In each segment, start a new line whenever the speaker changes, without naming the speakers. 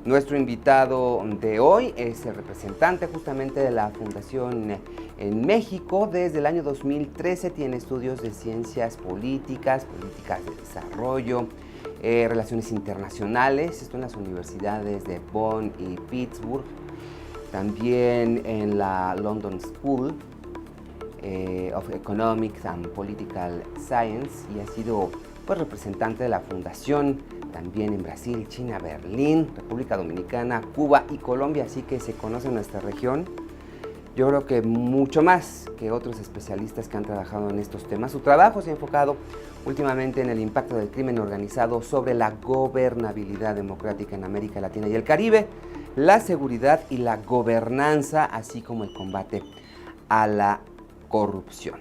Nuestro invitado de hoy es el representante justamente de la Fundación en México. Desde el año 2013 tiene estudios de ciencias políticas, políticas de desarrollo, relaciones internacionales, esto en las universidades de Bonn y Pittsburgh, también en la London School of Economics and Political Science, y ha sido pues representante de la Fundación también en Brasil, China, Berlín, República Dominicana, Cuba y Colombia, así que se conoce nuestra región. Yo creo que mucho más que otros especialistas que han trabajado en estos temas. Su trabajo se ha enfocado últimamente en el impacto del crimen organizado sobre la gobernabilidad democrática en América Latina y el Caribe, la seguridad y la gobernanza, así como el combate a la corrupción.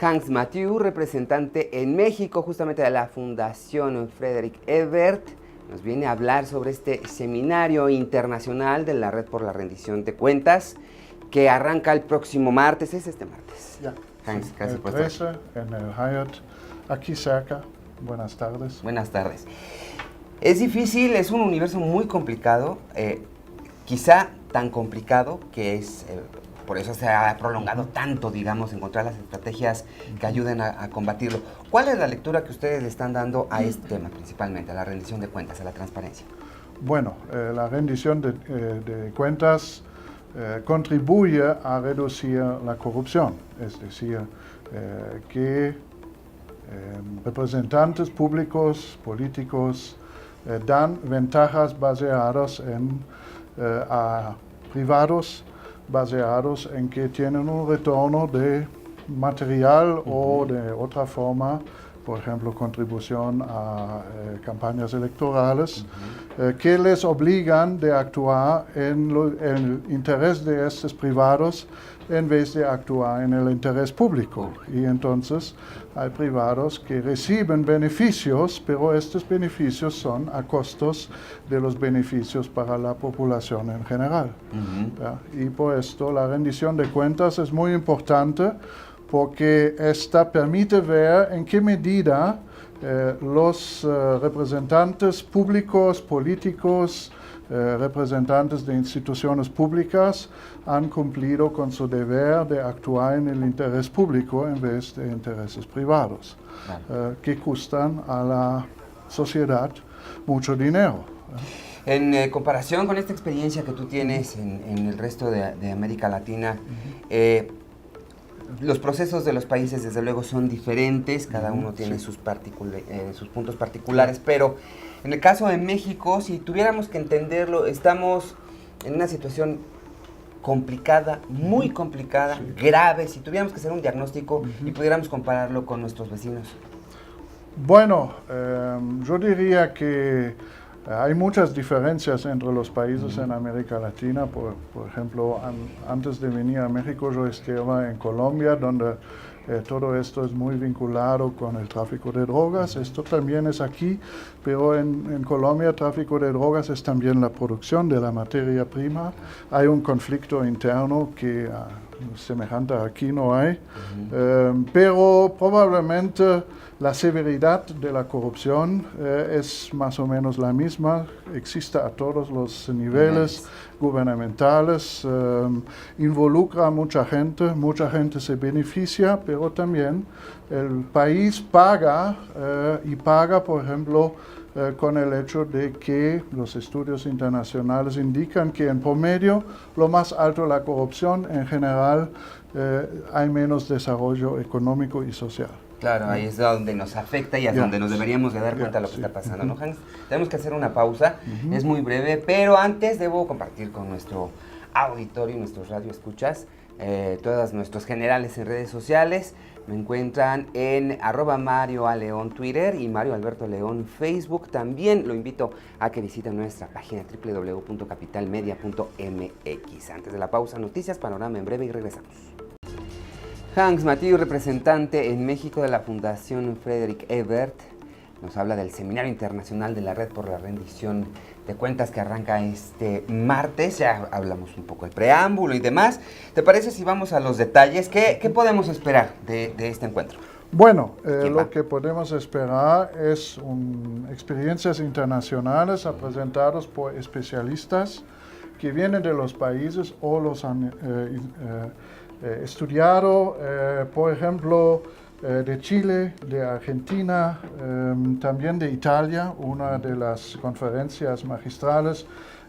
Hans Mathieu, representante en México justamente de la Fundación Frederick Ebert, nos viene a hablar sobre este seminario internacional de la Red por la Rendición de Cuentas que arranca el próximo martes. ¿Es este martes?
Ya.
Hans,
Sí,
gracias
el
por
13 en el Hyatt, aquí cerca. Buenas tardes.
Buenas tardes. Es difícil, es un universo muy complicado, quizá tan complicado que es... por eso se ha prolongado tanto, digamos, encontrar las estrategias que ayuden a combatirlo. ¿Cuál es la lectura que ustedes le están dando a este tema, principalmente, a la rendición de cuentas, a la transparencia?
Bueno, la rendición de cuentas contribuye a reducir la corrupción, es decir, que representantes públicos, políticos, dan ventajas basadas a privados, basados en que tienen un retorno de material o de otra forma, por ejemplo, contribución a campañas electorales, que les obligan de actuar en el interés de estos privados en vez de actuar en el interés público. Y entonces hay privados que reciben beneficios, pero estos beneficios son a costos de los beneficios para la población en general. Y por esto la rendición de cuentas es muy importante, porque esta permite ver en qué medida los representantes públicos, políticos, representantes de instituciones públicas han cumplido con su deber de actuar en el interés público en vez de intereses privados, que costan a la sociedad mucho dinero.
En comparación con esta experiencia que tú tienes en el resto de América Latina, los procesos de los países desde luego son diferentes, cada uno tiene sus puntos particulares, pero en el caso de México, si tuviéramos que entenderlo, estamos en una situación complicada, muy complicada, grave, si tuviéramos que hacer un diagnóstico y pudiéramos compararlo con nuestros vecinos.
Bueno, yo diría que hay muchas diferencias entre los países en América Latina. Por ejemplo, antes de venir a México yo estaba en Colombia, donde todo esto es muy vinculado con el tráfico de drogas. Esto también es aquí, pero en Colombia el tráfico de drogas es también la producción de la materia prima. Hay un conflicto interno que semejante aquí no hay, pero probablemente la severidad de la corrupción es más o menos la misma, existe a todos los niveles gubernamentales, involucra a mucha gente se beneficia, pero también el país paga y paga, por ejemplo, con el hecho de que los estudios internacionales indican que en promedio, lo más alto la corrupción, en general hay menos desarrollo económico y social.
Claro, ahí es donde nos afecta y es donde nos deberíamos de dar cuenta de lo que está pasando, ¿no, Hans? Tenemos que hacer una pausa, es muy breve, pero antes debo compartir con nuestro auditorio y nuestros radioescuchas todos nuestros generales en redes sociales. Me encuentran en @MarioAleón Twitter y Mario Alberto León Facebook. También lo invito a que visiten nuestra página www.capitalmedia.mx. Antes de la pausa, noticias, panorama en breve y regresamos. Hans Mathieu, representante en México de la Fundación Frederick Ebert, nos habla del Seminario Internacional de la Red por la Rendición de Cuentas que arranca este martes. Ya hablamos un poco del preámbulo y demás. ¿Te parece si vamos a los detalles? ¿Qué podemos esperar de este encuentro?
Bueno, lo que podemos esperar es experiencias internacionales presentadas por especialistas que vienen de los países o los han estudiado, por ejemplo, de Chile, de Argentina, también de Italia. Una de las conferencias magistrales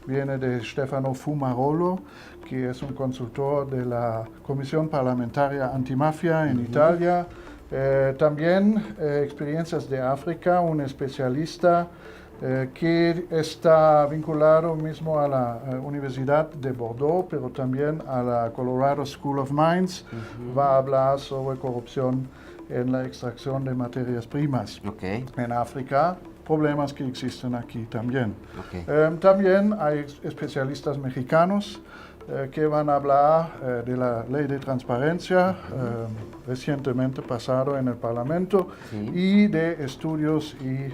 viene de Stefano Fumarolo, que es un consultor de la Comisión Parlamentaria Antimafia en Italia. También experiencias de África, un especialista que está vinculado mismo a la Universidad de Bordeaux, pero también a la Colorado School of Mines. Va a hablar sobre corrupción en la extracción de materias primas en África, problemas que existen aquí también. También hay especialistas mexicanos que van a hablar de la ley de transparencia recientemente pasado en el Parlamento y de estudios y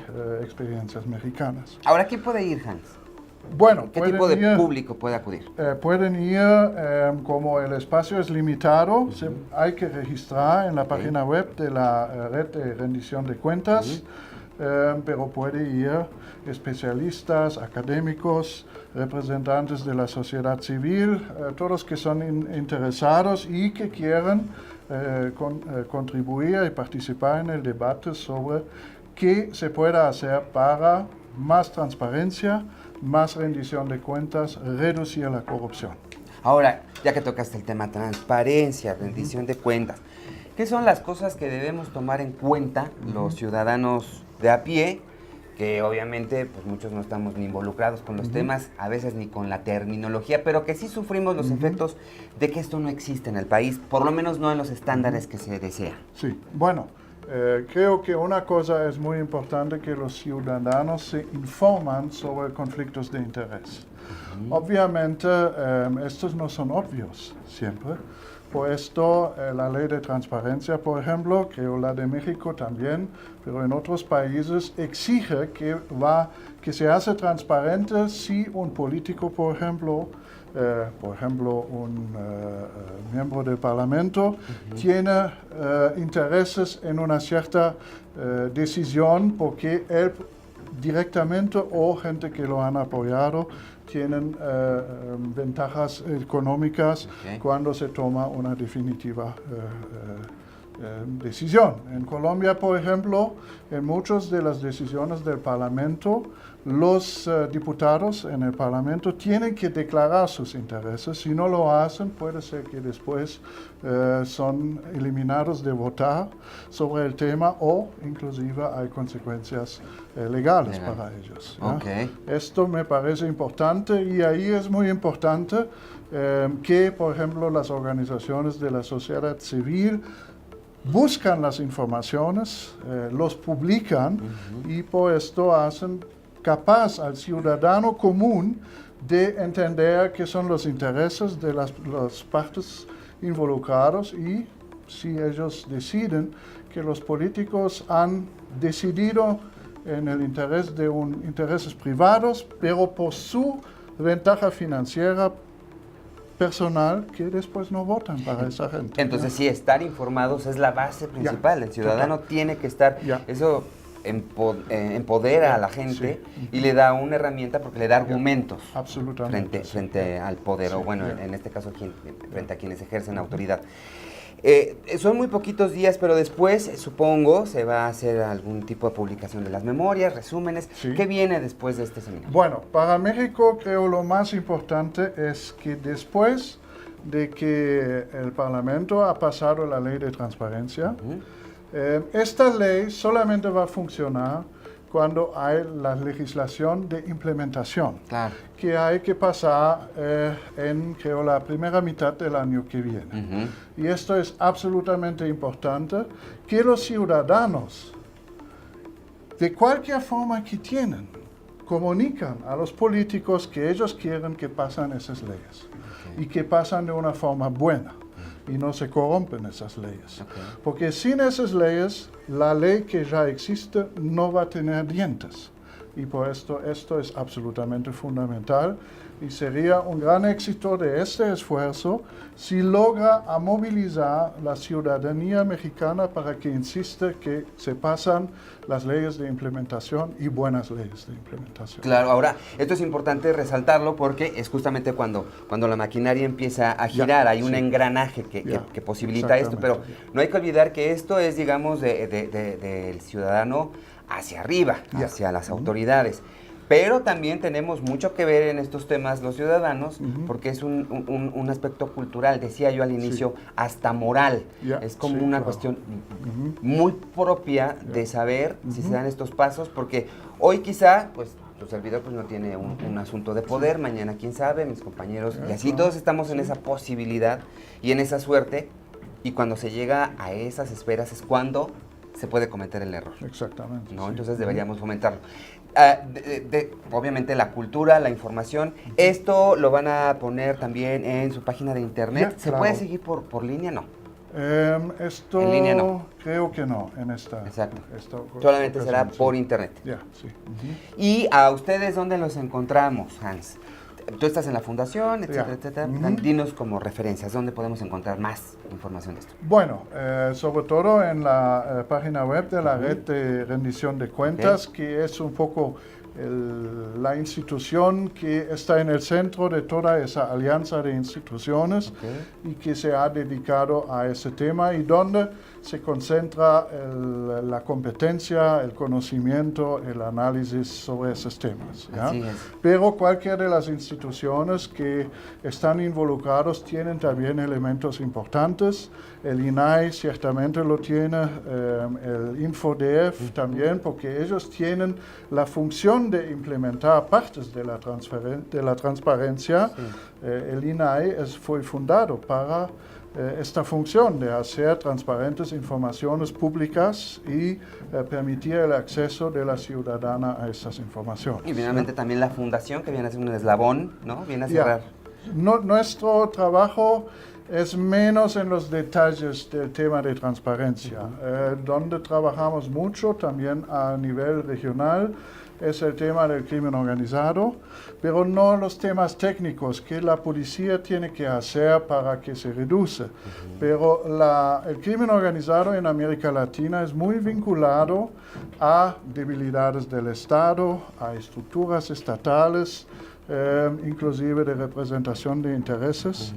experiencias mexicanas.
Ahora, ¿quién puede ir, Hans?
Bueno,
¿qué tipo de público puede acudir?
Pueden ir, como el espacio es limitado, hay que registrar en la página web de la Red de Rendición de Cuentas, pero puede ir especialistas, académicos, representantes de la sociedad civil, todos que son interesados y que quieren contribuir y participar en el debate sobre qué se puede hacer para más transparencia, más rendición de cuentas, reducir la corrupción.
Ahora, ya que tocaste el tema transparencia, rendición de cuentas, ¿qué son las cosas que debemos tomar en cuenta los ciudadanos de a pie? Que obviamente pues muchos no estamos ni involucrados con los temas, a veces ni con la terminología, pero que sí sufrimos los efectos de que esto no existe en el país, por lo menos no en los estándares que se desean.
Sí, bueno. Creo que una cosa es muy importante, que los ciudadanos se informan sobre conflictos de interés. Obviamente, estos no son obvios siempre. Por esto, la ley de transparencia, por ejemplo, creo la de México también, pero en otros países exige que se hace transparente si un político, por ejemplo, un miembro del Parlamento tiene intereses en una cierta decisión porque él directamente o gente que lo han apoyado tienen ventajas económicas cuando se toma una definitiva decisión. En Colombia, por ejemplo, en muchas de las decisiones del Parlamento, los diputados en el Parlamento tienen que declarar sus intereses. Si no lo hacen, puede ser que después son eliminados de votar sobre el tema o inclusive hay consecuencias legales para ellos. Esto me parece importante y ahí es muy importante que, por ejemplo, las organizaciones de la sociedad civil buscan las informaciones, los publican y por esto hacen capaz al ciudadano común de entender qué son los intereses de las partes involucradas y si ellos deciden que los políticos han decidido en el interés de intereses privados, pero por su ventaja financiera personal, que después no votan para esa gente.
Entonces, sí, estar informados es la base principal. El ciudadano tiene que estar... Eso empodera a la gente y le da una herramienta porque le da argumentos frente al poder, o bueno, en este caso frente a quienes ejercen autoridad. Son muy poquitos días, pero después, supongo, se va a hacer algún tipo de publicación de las memorias, resúmenes. ¿Qué viene después de este seminario?
Bueno, para México creo lo más importante es que después de que el Parlamento ha pasado la ley de transparencia, esta ley solamente va a funcionar cuando hay la legislación de implementación, que hay que pasar en, creo, la primera mitad del año que viene. Y esto es absolutamente importante, que los ciudadanos, de cualquier forma que tienen, comunican a los políticos que ellos quieren que pasen esas leyes y que pasen de una forma buena. y no se corrompen esas leyes.
Okay.
Porque sin esas leyes, la ley que ya existe no va a tener dientes. Y por esto es absolutamente fundamental y sería un gran éxito de este esfuerzo si logra a movilizar la ciudadanía mexicana para que insista que se pasan las leyes de implementación y buenas leyes de implementación.
Claro, ahora, esto es importante resaltarlo porque es justamente cuando la maquinaria empieza a girar, hay un engranaje que posibilita esto, pero no hay que olvidar que esto es, digamos, del ciudadano hacia arriba, hacia las autoridades. Pero también tenemos mucho que ver en estos temas los ciudadanos, porque es un aspecto cultural, decía yo al inicio, hasta moral. Es como una cuestión muy propia de saber si se dan estos pasos, porque hoy quizá, pues, tu servidor pues no tiene un asunto de poder, mañana quién sabe, mis compañeros, y así todos estamos en esa posibilidad y en esa suerte, y cuando se llega a esas esferas es cuando se puede cometer el error.
Exactamente.
¿No? Entonces deberíamos fomentarlo. Obviamente la cultura, la información, esto lo van a poner también en su página de internet. ¿Se puede seguir por línea? No.
Esto
en línea no.
Creo que no, en esta.
Exacto. Solamente será por internet.
Sí.
¿Y a ustedes dónde los encontramos, Hans? Tú estás en la fundación, etcétera, etcétera. Dinos como referencias, ¿dónde podemos encontrar más información de esto?
Bueno, sobre todo en la página web de la Red de Rendición de Cuentas, que es un poco la institución que está en el centro de toda esa alianza de instituciones y que se ha dedicado a ese tema y donde se concentra la competencia, el conocimiento, el análisis sobre esos temas.
Así es.
Pero cualquiera de las instituciones que están involucrados tienen también elementos importantes. El INAI ciertamente lo tiene, el InfoDef también, porque ellos tienen la función de implementar partes de la transparencia. El INAI fue fundado para esta función de hacer transparentes informaciones públicas y permitir el acceso de la ciudadana a estas informaciones.
Y finalmente también la fundación, que viene a ser un eslabón, ¿no? Viene a cerrar.
Nuestro trabajo es menos en los detalles del tema de transparencia. Donde trabajamos mucho también a nivel regional es el tema del crimen organizado, pero no los temas técnicos que la policía tiene que hacer para que se reduzca. Pero el crimen organizado en América Latina es muy vinculado a debilidades del Estado, a estructuras estatales, inclusive de representación de intereses,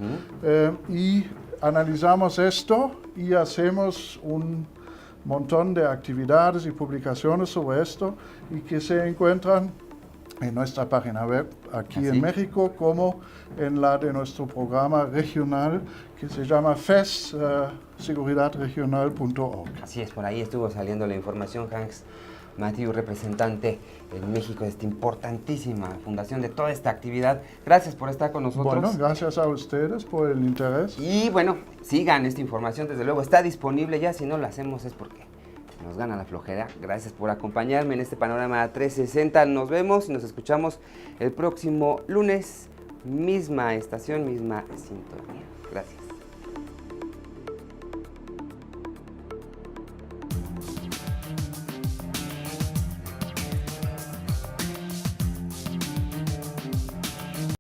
y analizamos esto y hacemos un montón de actividades y publicaciones sobre esto y que se encuentran en nuestra página web aquí en México como en la de nuestro programa regional que se llama FES, seguridadregional.org.
Así es, por ahí estuvo saliendo la información, Hans Mathieu, representante en México de esta importantísima fundación de toda esta actividad. Gracias por estar con nosotros.
Bueno, gracias a ustedes por el interés.
Y bueno, sigan esta información, desde luego está disponible ya, si no lo hacemos es porque nos gana la flojera. Gracias por acompañarme en este Panorama 360. Nos vemos y nos escuchamos el próximo lunes, misma estación, misma sintonía. Gracias.